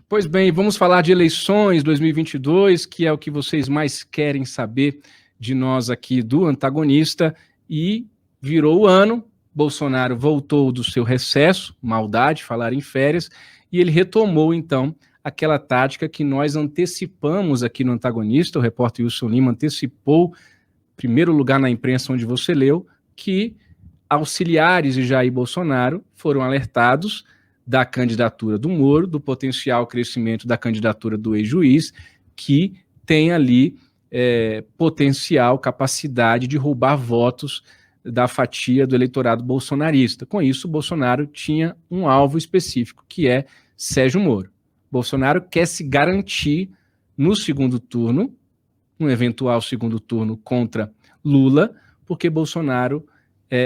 Pois bem, vamos falar de eleições 2022, que é o que vocês mais querem saber de nós aqui do Antagonista, e virou o ano, Bolsonaro voltou do seu recesso, maldade, falar em férias, e ele retomou, então, aquela tática que nós antecipamos aqui no Antagonista, o repórter Wilson Lima antecipou, primeiro lugar na imprensa onde você leu, que auxiliares de Jair Bolsonaro foram alertados da candidatura do Moro, do potencial crescimento da candidatura do ex-juiz, que tem ali potencial, capacidade de roubar votos da fatia do eleitorado bolsonarista. Com isso, Bolsonaro tinha um alvo específico, que é Sérgio Moro. Bolsonaro quer se garantir no segundo turno, um eventual segundo turno contra Lula, porque Bolsonaro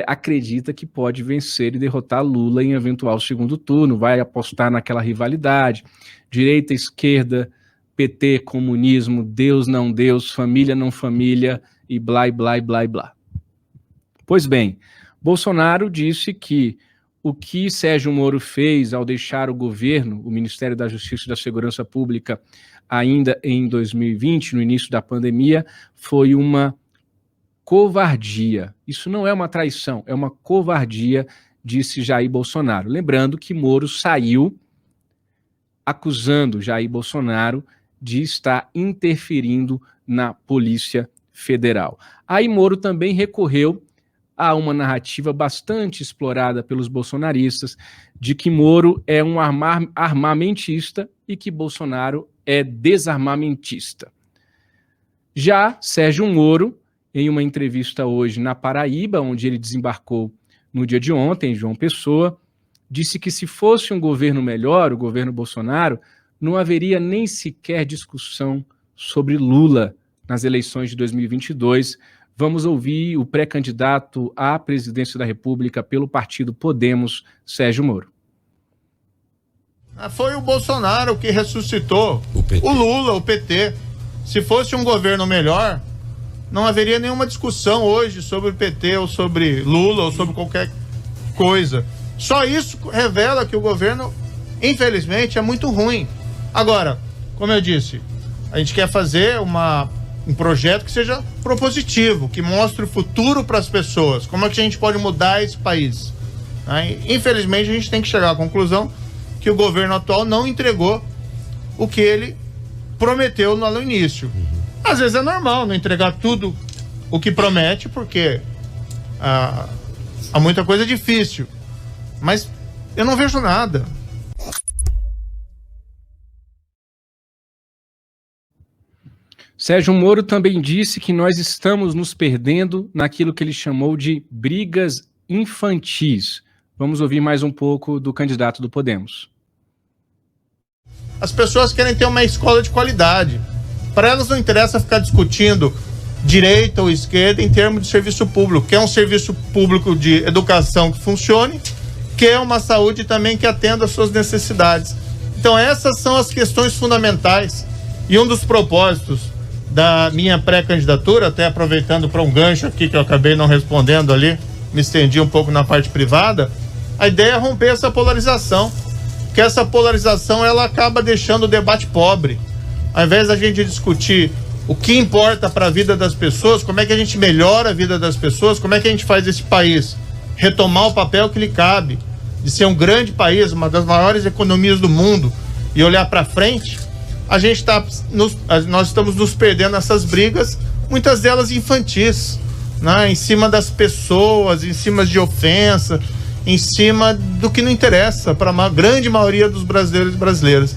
acredita que pode vencer e derrotar Lula em eventual segundo turno, vai apostar naquela rivalidade, direita, esquerda, PT, comunismo, Deus não Deus, família não família e blá, blá, blá, blá. Pois bem, Bolsonaro disse que o que Sérgio Moro fez ao deixar o governo, o Ministério da Justiça e da Segurança Pública, ainda em 2020, no início da pandemia, foi uma covardia. Isso não é uma traição, é uma covardia, disse Jair Bolsonaro. Lembrando que Moro saiu acusando Jair Bolsonaro de estar interferindo na Polícia Federal. Aí Moro também recorreu a uma narrativa bastante explorada pelos bolsonaristas de que Moro é um armamentista e que Bolsonaro é desarmamentista. Já Sérgio Moro, em uma entrevista hoje na Paraíba, onde ele desembarcou no dia de ontem, João Pessoa, disse que se fosse um governo melhor, o governo Bolsonaro, não haveria nem sequer discussão sobre Lula nas eleições de 2022. Vamos ouvir o pré-candidato à presidência da República pelo partido Podemos, Sérgio Moro. Foi o Bolsonaro que ressuscitou o Lula, o PT. Se fosse um governo melhor, não haveria nenhuma discussão hoje sobre o PT ou sobre Lula ou sobre qualquer coisa. Só isso revela que o governo, infelizmente, é muito ruim. Agora, como eu disse, a gente quer fazer um projeto que seja propositivo, que mostre o futuro para as pessoas. Como é que a gente pode mudar esse país? Infelizmente, a gente tem que chegar à conclusão que o governo atual não entregou o que ele prometeu lá no início. Às vezes é normal não entregar tudo o que promete, porque há muita coisa difícil. Mas eu não vejo nada. Sérgio Moro também disse que nós estamos nos perdendo naquilo que ele chamou de brigas infantis. Vamos ouvir mais um pouco do candidato do Podemos. As pessoas querem ter uma escola de qualidade. Para elas não interessa ficar discutindo direita ou esquerda em termos de serviço público. Quer um serviço público de educação que funcione, quer uma saúde também que atenda às suas necessidades. Então essas são as questões fundamentais. E um dos propósitos da minha pré-candidatura, até aproveitando para um gancho aqui que eu acabei não respondendo ali, me estendi um pouco na parte privada, a ideia é romper essa polarização. Porque essa polarização ela acaba deixando o debate pobre. Ao invés da gente discutir o que importa para a vida das pessoas, como é que a gente melhora a vida das pessoas, como é que a gente faz esse país retomar o papel que lhe cabe, de ser um grande país, uma das maiores economias do mundo, e olhar para frente, nós estamos nos perdendo nessas brigas, muitas delas infantis, né? Em cima das pessoas, em cima de ofensa, em cima do que não interessa para a grande maioria dos brasileiros e brasileiras.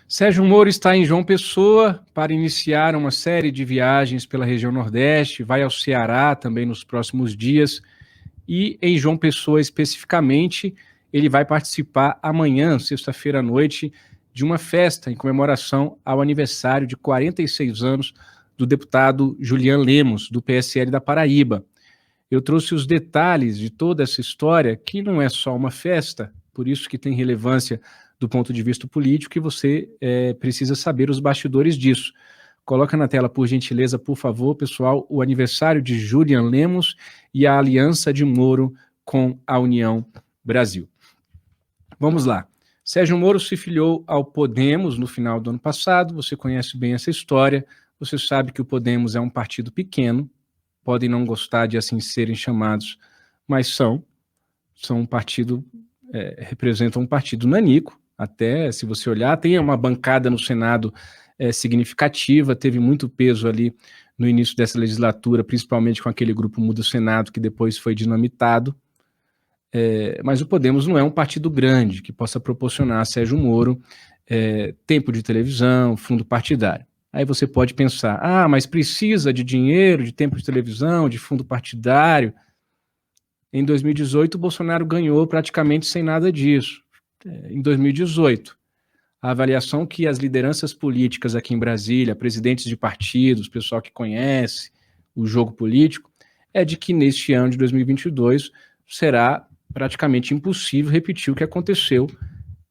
Sérgio Moro está em João Pessoa para iniciar uma série de viagens pela região Nordeste, vai ao Ceará também nos próximos dias, e em João Pessoa especificamente, ele vai participar amanhã, sexta-feira à noite, de uma festa em comemoração ao aniversário de 46 anos do deputado Julian Lemos, do PSL da Paraíba. Eu trouxe os detalhes de toda essa história, que não é só uma festa, por isso que tem relevância do ponto de vista político, e você precisa saber os bastidores disso. Coloca na tela, por gentileza, por favor, pessoal, o aniversário de Julian Lemos e a aliança de Moro com a União Brasil. Vamos lá. Sérgio Moro se filiou ao Podemos no final do ano passado, você conhece bem essa história, você sabe que o Podemos é um partido pequeno, podem não gostar de assim serem chamados, mas são um partido, representam um partido nanico, até se você olhar, tem uma bancada no Senado significativa, teve muito peso ali no início dessa legislatura, principalmente com aquele grupo Muda o Senado, que depois foi dinamitado, mas o Podemos não é um partido grande que possa proporcionar a Sérgio Moro tempo de televisão, fundo partidário. Aí você pode pensar, mas precisa de dinheiro, de tempo de televisão, de fundo partidário. Em 2018, o Bolsonaro ganhou praticamente sem nada disso. Em 2018, a avaliação que as lideranças políticas aqui em Brasília, presidentes de partidos, pessoal que conhece o jogo político, é de que neste ano de 2022 será praticamente impossível repetir o que aconteceu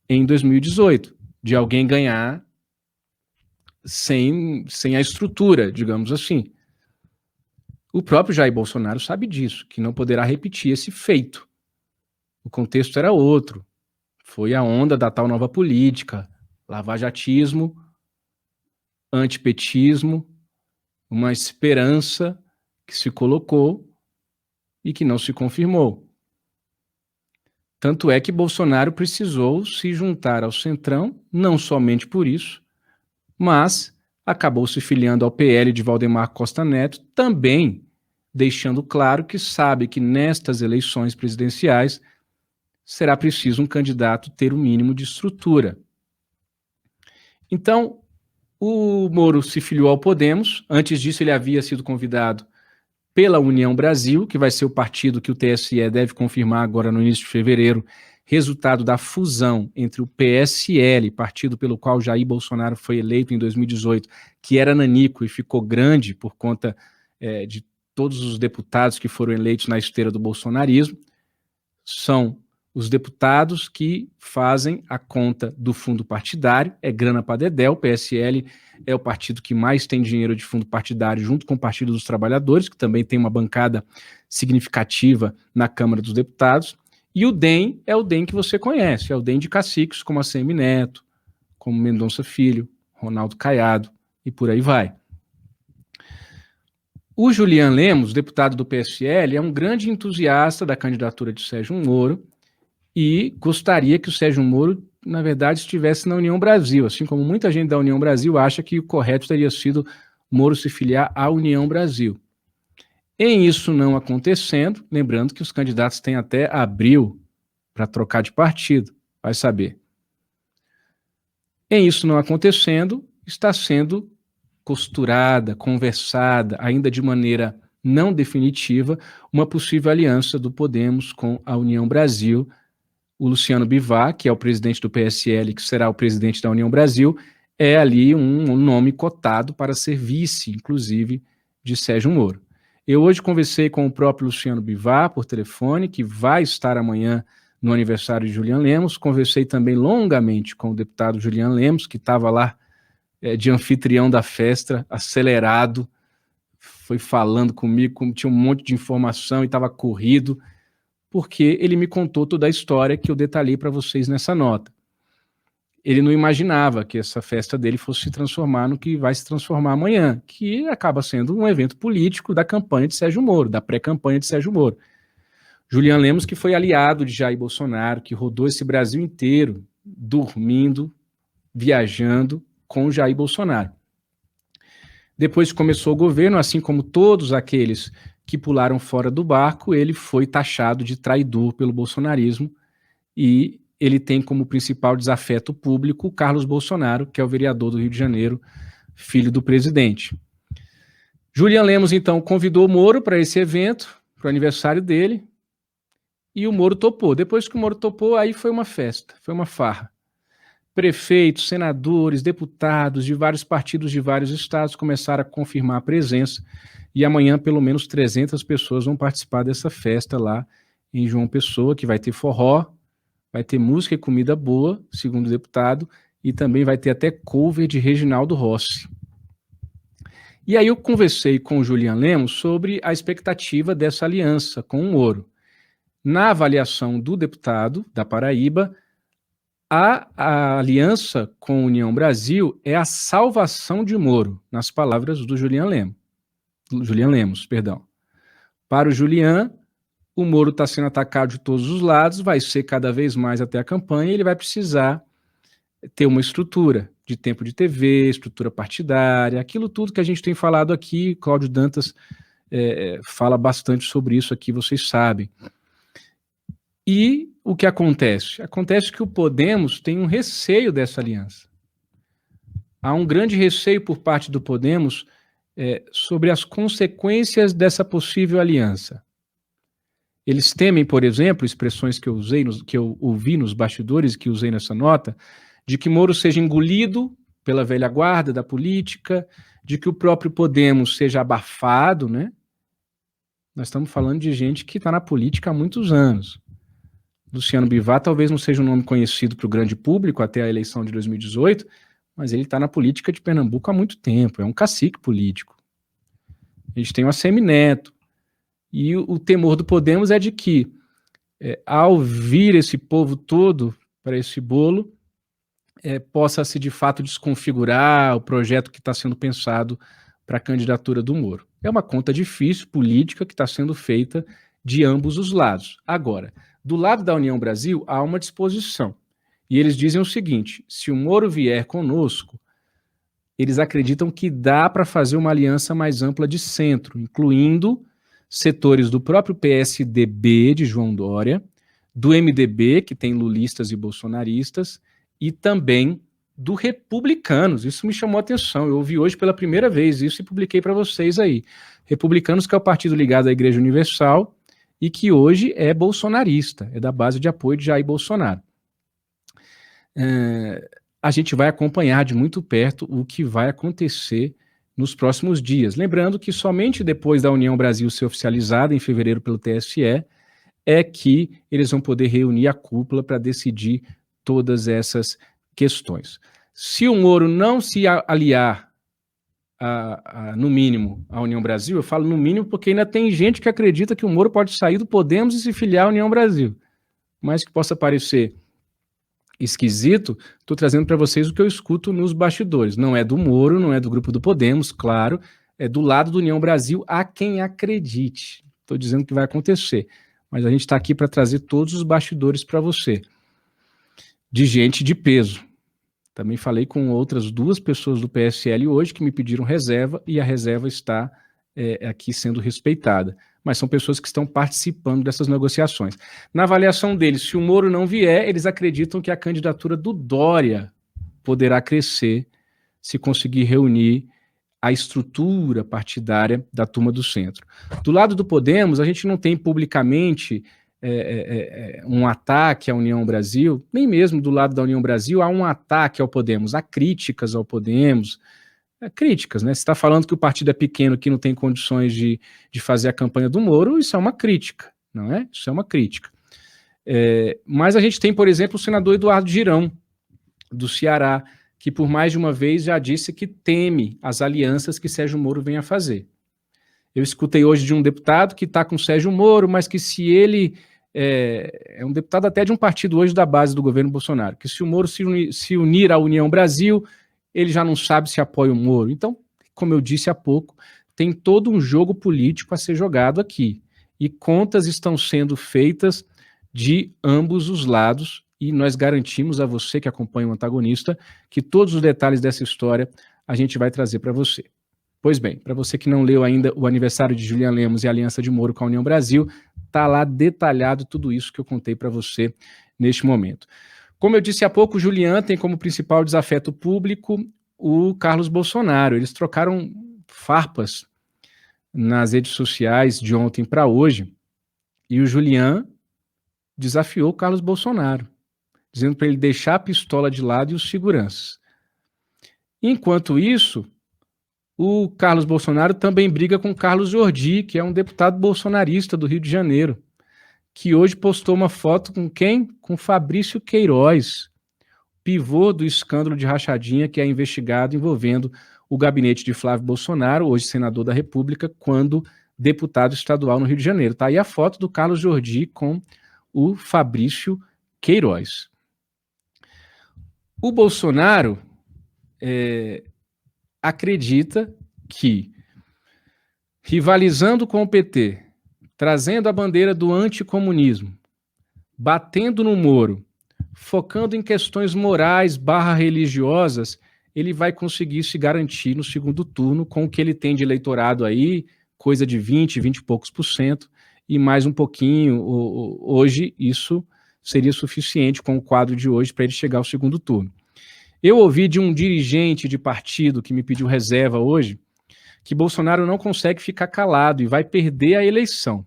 em 2018, de alguém ganhar sem a estrutura, digamos assim. O próprio Jair Bolsonaro sabe disso, que não poderá repetir esse feito. O contexto era outro. Foi a onda da tal nova política, lavajatismo, antipetismo, uma esperança que se colocou e que não se confirmou. Tanto é que Bolsonaro precisou se juntar ao Centrão, não somente por isso, mas acabou se filiando ao PL de Valdemar Costa Neto, também deixando claro que sabe que nestas eleições presidenciais será preciso um candidato ter o mínimo de estrutura. Então, o Moro se filiou ao Podemos, antes disso ele havia sido convidado pela União Brasil, que vai ser o partido que o TSE deve confirmar agora no início de fevereiro, resultado da fusão entre o PSL, partido pelo qual Jair Bolsonaro foi eleito em 2018, que era nanico e ficou grande por conta de todos os deputados que foram eleitos na esteira do bolsonarismo, são os deputados que fazem a conta do fundo partidário, é grana para dedé, o PSL é o partido que mais tem dinheiro de fundo partidário, junto com o Partido dos Trabalhadores, que também tem uma bancada significativa na Câmara dos Deputados, e o DEM é o DEM que você conhece, é o DEM de caciques, como ACM Neto, como Mendonça Filho, Ronaldo Caiado, e por aí vai. O Julian Lemos, deputado do PSL, é um grande entusiasta da candidatura de Sérgio Moro, e gostaria que o Sérgio Moro, na verdade, estivesse na União Brasil, assim como muita gente da União Brasil acha que o correto teria sido Moro se filiar à União Brasil. Em isso não acontecendo, lembrando que os candidatos têm até abril para trocar de partido, vai saber. Em isso não acontecendo, está sendo costurada, conversada, ainda de maneira não definitiva, uma possível aliança do Podemos com a União Brasil. O Luciano Bivar, que é o presidente do PSL, que será o presidente da União Brasil, é ali um nome cotado para ser vice, inclusive, de Sérgio Moro. Eu hoje conversei com o próprio Luciano Bivar por telefone, que vai estar amanhã no aniversário de Julian Lemos. Conversei também longamente com o deputado Julian Lemos, que estava lá de anfitrião da festa, acelerado, foi falando comigo, tinha um monte de informação e estava corrido, porque ele me contou toda a história que eu detalhei para vocês nessa nota. Ele não imaginava que essa festa dele fosse se transformar no que vai se transformar amanhã, que acaba sendo um evento político da campanha de Sérgio Moro, da pré-campanha de Sérgio Moro. Julian Lemos, que foi aliado de Jair Bolsonaro, que rodou esse Brasil inteiro, dormindo, viajando com Jair Bolsonaro. Depois que começou o governo, assim como todos aqueles que pularam fora do barco, ele foi taxado de traidor pelo bolsonarismo e ele tem como principal desafeto público o Carlos Bolsonaro, que é o vereador do Rio de Janeiro, filho do presidente. Julian Lemos, então, convidou o Moro para esse evento, para o aniversário dele, e o Moro topou. Depois que o Moro topou, aí foi uma festa, foi uma farra. Prefeitos, senadores, deputados de vários partidos de vários estados começaram a confirmar a presença e amanhã pelo menos 300 pessoas vão participar dessa festa lá em João Pessoa, que vai ter forró, vai ter música e comida boa, segundo o deputado, e também vai ter até cover de Reginaldo Rossi. E aí eu conversei com o Julian Lemos sobre a expectativa dessa aliança com o Moro. Na avaliação do deputado da Paraíba, a aliança com a União Brasil é a salvação de Moro, nas palavras do Julian Lemos. Para o Julian, o Moro está sendo atacado de todos os lados, vai ser cada vez mais até a campanha, e ele vai precisar ter uma estrutura de tempo de TV, estrutura partidária, aquilo tudo que a gente tem falado aqui. Cláudio Dantas fala bastante sobre isso aqui, vocês sabem. E o que acontece? Acontece que o Podemos tem um receio dessa aliança. Há um grande receio por parte do Podemos sobre as consequências dessa possível aliança. Eles temem, por exemplo, expressões que eu ouvi nos bastidores, que usei nessa nota, de que Moro seja engolido pela velha guarda da política, de que o próprio Podemos seja abafado, né? Nós estamos falando de gente que está na política há muitos anos. Luciano Bivar talvez não seja um nome conhecido para o grande público até a eleição de 2018, mas ele está na política de Pernambuco há muito tempo, é um cacique político. A gente tem o Assemineto. E o temor do Podemos é de que, ao vir esse povo todo para esse bolo, possa-se de fato desconfigurar o projeto que está sendo pensado para a candidatura do Moro. É uma conta difícil, política, que está sendo feita de ambos os lados. Agora, do lado da União Brasil, há uma disposição. E eles dizem o seguinte: se o Moro vier conosco, eles acreditam que dá para fazer uma aliança mais ampla de centro, incluindo setores do próprio PSDB de João Dória, do MDB, que tem lulistas e bolsonaristas, e também do Republicanos. Isso me chamou a atenção. Eu ouvi hoje pela primeira vez isso e publiquei para vocês aí. Republicanos, que é o partido ligado à Igreja Universal, e que hoje é bolsonarista, é da base de apoio de Jair Bolsonaro. A gente vai acompanhar de muito perto o que vai acontecer nos próximos dias. Lembrando que somente depois da União Brasil ser oficializada em fevereiro pelo TSE é que eles vão poder reunir a cúpula para decidir todas essas questões. Se o Moro não se aliar no mínimo, a União Brasil, eu falo no mínimo porque ainda tem gente que acredita que o Moro pode sair do Podemos e se filiar à União Brasil. Mas que possa parecer esquisito, estou trazendo para vocês o que eu escuto nos bastidores. Não é do Moro, não é do grupo do Podemos, claro, é do lado do União Brasil, há quem acredite. Estou dizendo que vai acontecer, mas a gente está aqui para trazer todos os bastidores para você, de gente de peso. Também falei com outras 2 pessoas do PSL hoje que me pediram reserva, e a reserva está aqui sendo respeitada. Mas são pessoas que estão participando dessas negociações. Na avaliação deles, se o Moro não vier, eles acreditam que a candidatura do Dória poderá crescer se conseguir reunir a estrutura partidária da turma do centro. Do lado do Podemos, a gente não tem publicamente um ataque à União Brasil, nem mesmo do lado da União Brasil há um ataque ao Podemos, há críticas ao Podemos, críticas, né? Você está falando que o partido é pequeno, que não tem condições de fazer a campanha do Moro, isso é uma crítica, não é? Isso é uma crítica. Mas a gente tem, por exemplo, o senador Eduardo Girão, do Ceará, que por mais de uma vez já disse que teme as alianças que Sérgio Moro vem a fazer. Eu escutei hoje de um deputado que está com Sérgio Moro, mas que se ele... é um deputado até de um partido hoje da base do governo Bolsonaro, que se o Moro se unir à União Brasil, ele já não sabe se apoia o Moro. Então, como eu disse há pouco, tem todo um jogo político a ser jogado aqui. E contas estão sendo feitas de ambos os lados, e nós garantimos a você que acompanha o Antagonista que todos os detalhes dessa história a gente vai trazer para você. Pois bem, para você que não leu ainda o aniversário de Julian Lemos e a aliança de Moro com a União Brasil, está lá detalhado tudo isso que eu contei para você neste momento. Como eu disse há pouco, o Julian tem como principal desafeto público o Carlos Bolsonaro. Eles trocaram farpas nas redes sociais de ontem para hoje, e o Julian desafiou o Carlos Bolsonaro, dizendo para ele deixar a pistola de lado e os seguranças. Enquanto isso, o Carlos Bolsonaro também briga com o Carlos Jordi, que é um deputado bolsonarista do Rio de Janeiro, que hoje postou uma foto com quem? Com Fabrício Queiroz, pivô do escândalo de rachadinha que é investigado envolvendo o gabinete de Flávio Bolsonaro, hoje senador da República, quando deputado estadual no Rio de Janeiro. Tá aí a foto do Carlos Jordi com o Fabrício Queiroz. O Bolsonaro acredita que, rivalizando com o PT, trazendo a bandeira do anticomunismo, batendo no Moro, focando em questões morais / religiosas, ele vai conseguir se garantir no segundo turno com o que ele tem de eleitorado aí, coisa de 20 e poucos %, e mais um pouquinho, hoje isso seria suficiente com o quadro de hoje para ele chegar ao segundo turno. Eu ouvi de um dirigente de partido que me pediu reserva hoje, que Bolsonaro não consegue ficar calado e vai perder a eleição.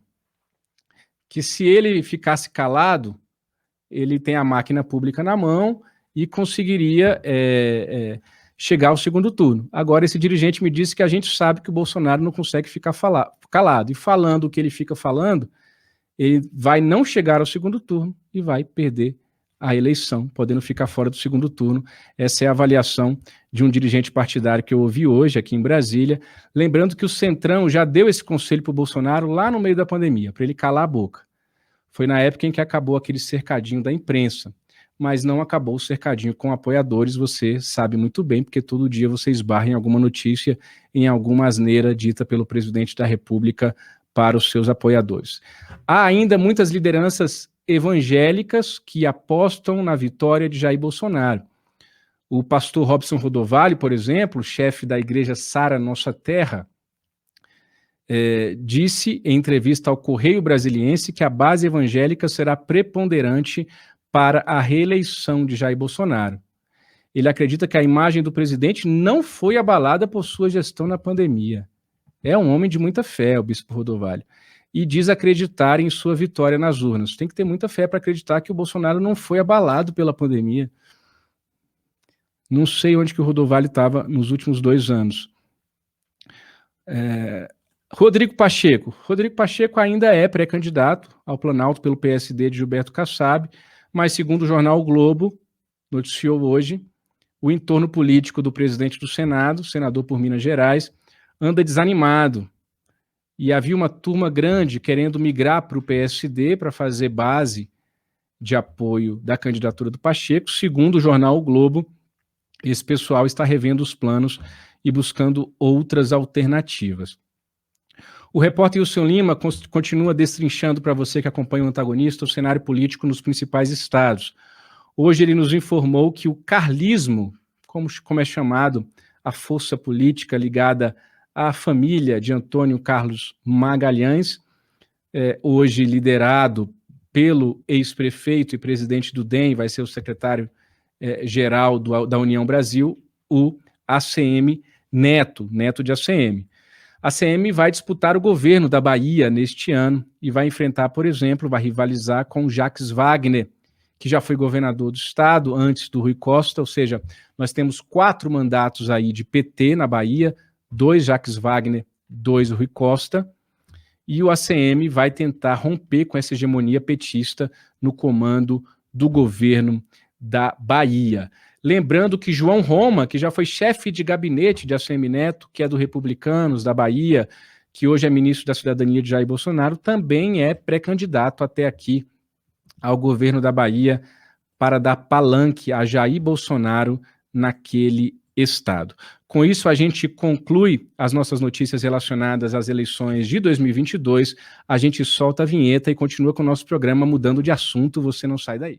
Que se ele ficasse calado, ele tem a máquina pública na mão e conseguiria chegar ao segundo turno. Agora, esse dirigente me disse que a gente sabe que o Bolsonaro não consegue ficar calado. E falando o que ele fica falando, ele vai não chegar ao segundo turno e vai perder a eleição, podendo ficar fora do segundo turno. Essa é a avaliação de um dirigente partidário que eu ouvi hoje aqui em Brasília. Lembrando que o Centrão já deu esse conselho para o Bolsonaro lá no meio da pandemia, para ele calar a boca. Foi na época em que acabou aquele cercadinho da imprensa, mas não acabou o cercadinho com apoiadores, você sabe muito bem, porque todo dia você esbarra em alguma notícia, em alguma asneira dita pelo presidente da República para os seus apoiadores. Há ainda muitas lideranças evangélicas que apostam na vitória de Jair Bolsonaro. O pastor Robson Rodovalho, por exemplo, chefe da igreja Sara Nossa Terra, disse em entrevista ao Correio Brasiliense que a base evangélica será preponderante para a reeleição de Jair Bolsonaro. Ele acredita que a imagem do presidente não foi abalada por sua gestão na pandemia. É um homem de muita fé, o bispo Rodovalho, e diz acreditar em sua vitória nas urnas. Tem que ter muita fé para acreditar que o Bolsonaro não foi abalado pela pandemia. Não sei onde que o Rodovalho estava nos últimos 2 anos. Rodrigo Pacheco ainda é pré-candidato ao Planalto pelo PSD de Gilberto Kassab, mas segundo o jornal o Globo, noticiou hoje, o entorno político do presidente do Senado, senador por Minas Gerais, anda desanimado. E havia uma turma grande querendo migrar para o PSD para fazer base de apoio da candidatura do Pacheco. Segundo o jornal o Globo, esse pessoal está revendo os planos e buscando outras alternativas. O repórter Wilson Lima continua destrinchando para você que acompanha o Antagonista o cenário político nos principais estados. Hoje ele nos informou que o carlismo, como é chamado, a força política ligada à família de Antônio Carlos Magalhães, hoje liderado pelo ex-prefeito e presidente do DEM, vai ser o secretário-geral da União Brasil, o ACM Neto de ACM. A ACM vai disputar o governo da Bahia neste ano e vai enfrentar, por exemplo, vai rivalizar com o Jacques Wagner, que já foi governador do estado antes do Rui Costa, ou seja, nós temos 4 mandatos aí de PT na Bahia, 2 Jacques Wagner, 2 Rui Costa, e o ACM vai tentar romper com essa hegemonia petista no comando do governo da Bahia. Lembrando que João Roma, que já foi chefe de gabinete de ACM Neto, que é do Republicanos da Bahia, que hoje é ministro da Cidadania de Jair Bolsonaro, também é pré-candidato até aqui ao governo da Bahia para dar palanque a Jair Bolsonaro naquele estado. Com isso, a gente conclui as nossas notícias relacionadas às eleições de 2022, a gente solta a vinheta e continua com o nosso programa mudando de assunto, você não sai daí.